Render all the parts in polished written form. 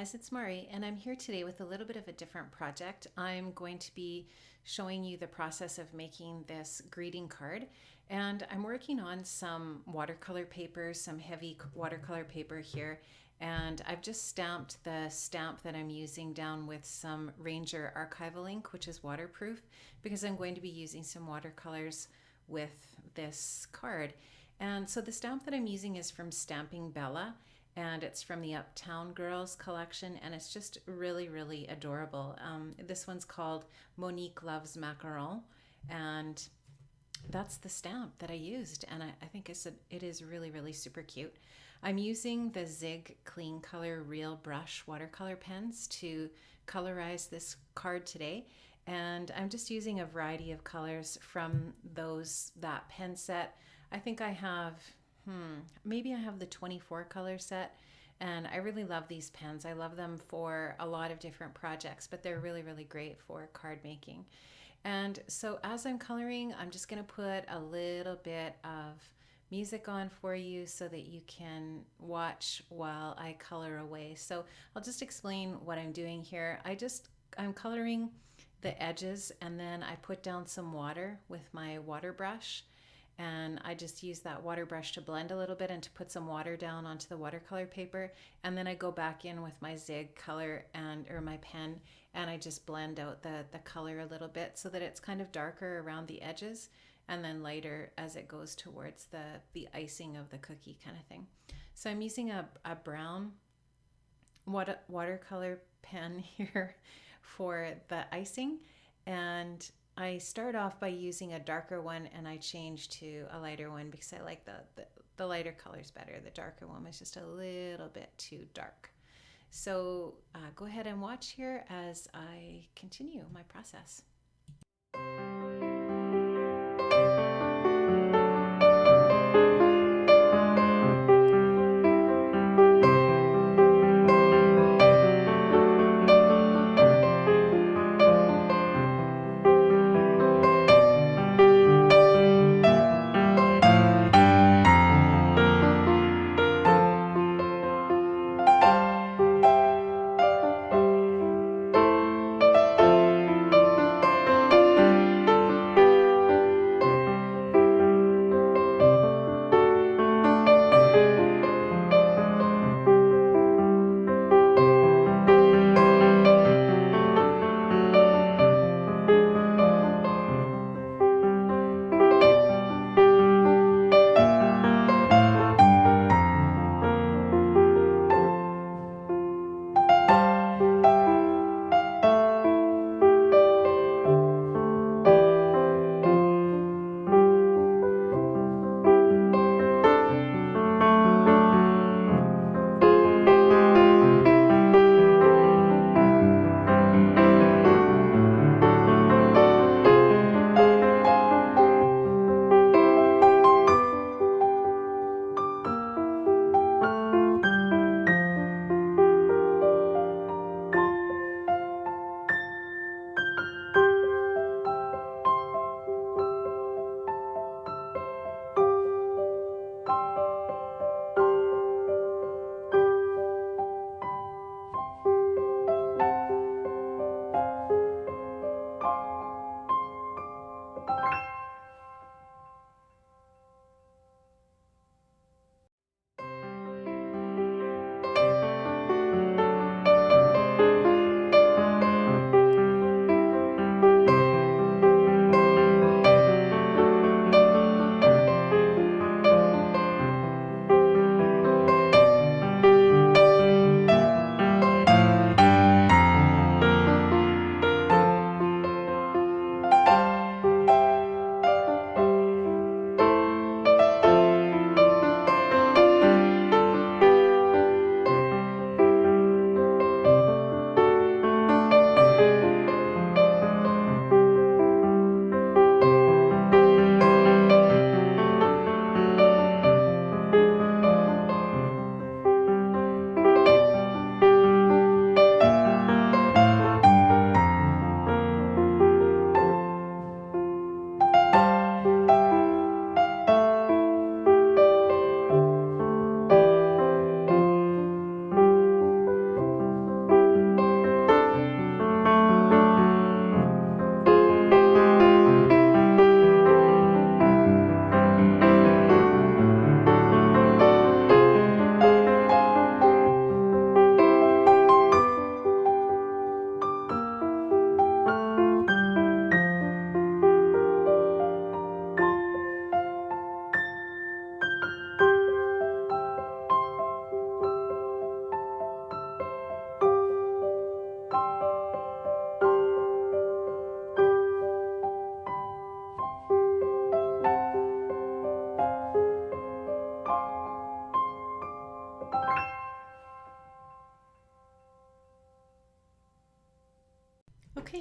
guys, it's Mari, and I'm here today with a little bit of a different project. I'm going to be showing you the process of making this greeting card, and I'm working on some watercolor paper, some heavy watercolor paper here, and I've just stamped the stamp that I'm using down with some Ranger archival ink, which is waterproof, because I'm going to be using some watercolors with this card. And so the stamp that I'm using is from Stamping Bella, and it's from the Uptown Girls collection, and it's just really, really adorable. This one's called Monique Loves Macaron, and that's the stamp that I used, and I think it is really, really super cute. I'm using the Zig Clean Color Real Brush watercolor pens to colorize this card today, and I'm just using a variety of colors from that pen set. I think I have maybe I have the 24 color set, and I really love these pens. I love them for a lot of different projects, but they're really, really great for card making. And so as I'm coloring, I'm just going to put a little bit of music on for you so that you can watch while I color away. So I'll just explain what I'm doing here. I'm coloring the edges, and then I put down some water with my water brush, and I just use that water brush to blend a little bit and to put some water down onto the watercolor paper, and then I go back in with my Zig color or my pen, and I just blend out the color a little bit so that it's kind of darker around the edges and then lighter as it goes towards the icing of the cookie kind of thing. So I'm using a brown watercolor pen here for the icing, and I start off by using a darker one, and I change to a lighter one because I like the lighter colors better. The darker one was just a little bit too dark. So go ahead and watch here as I continue my process.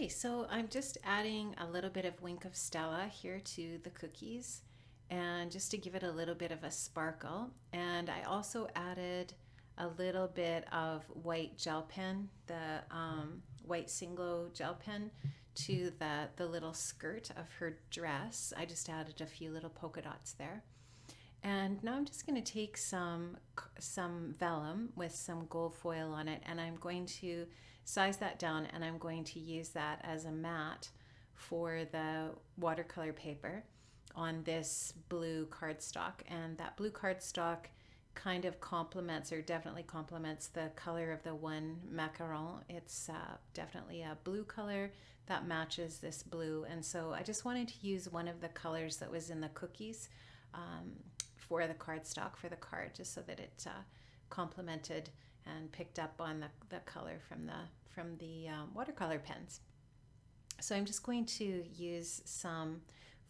Okay, so I'm just adding a little bit of Wink of Stella here to the cookies, and just to give it a little bit of a sparkle. And I also added a little bit of white gel pen, the white Singlo gel pen, to the little skirt of her dress. I just added a few little polka dots there. And now I'm just going to take some vellum with some gold foil on it, and I'm going to size that down, and I'm going to use that as a mat for the watercolor paper on this blue cardstock. And that blue cardstock kind of complements, or definitely complements, the color of the one Macaron. It's definitely a blue color that matches this blue, and so I just wanted to use one of the colors that was in the cookies for the cardstock for the card, just so that it complemented and picked up on the color from the watercolor pens. So I'm just going to use some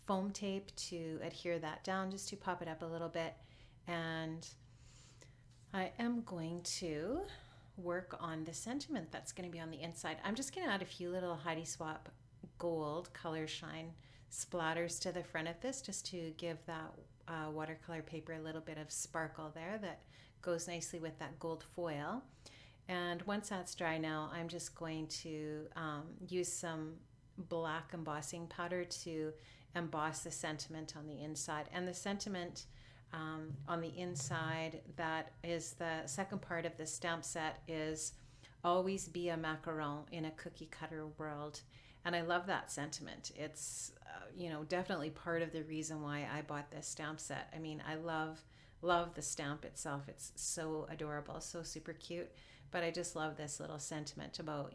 foam tape to adhere that down, just to pop it up a little bit. And I am going to work on the sentiment that's going to be on the inside. I'm just going to add a few little Heidi Swap gold color shine splatters to the front of this, just to give that watercolor paper a little bit of sparkle there that goes nicely with that gold foil. And once that's dry now, I'm just going to use some black embossing powder to emboss the sentiment on the inside. And the sentiment on the inside, that is the second part of the stamp set, is always be a macaron in a cookie cutter world. And I love that sentiment. It's definitely part of the reason why I bought this stamp set. I mean, I love the stamp itself. It's so adorable, so super cute. But I just love this little sentiment about,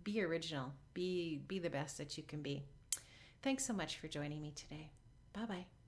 be original, be the best that you can be. Thanks so much for joining me today. Bye-bye.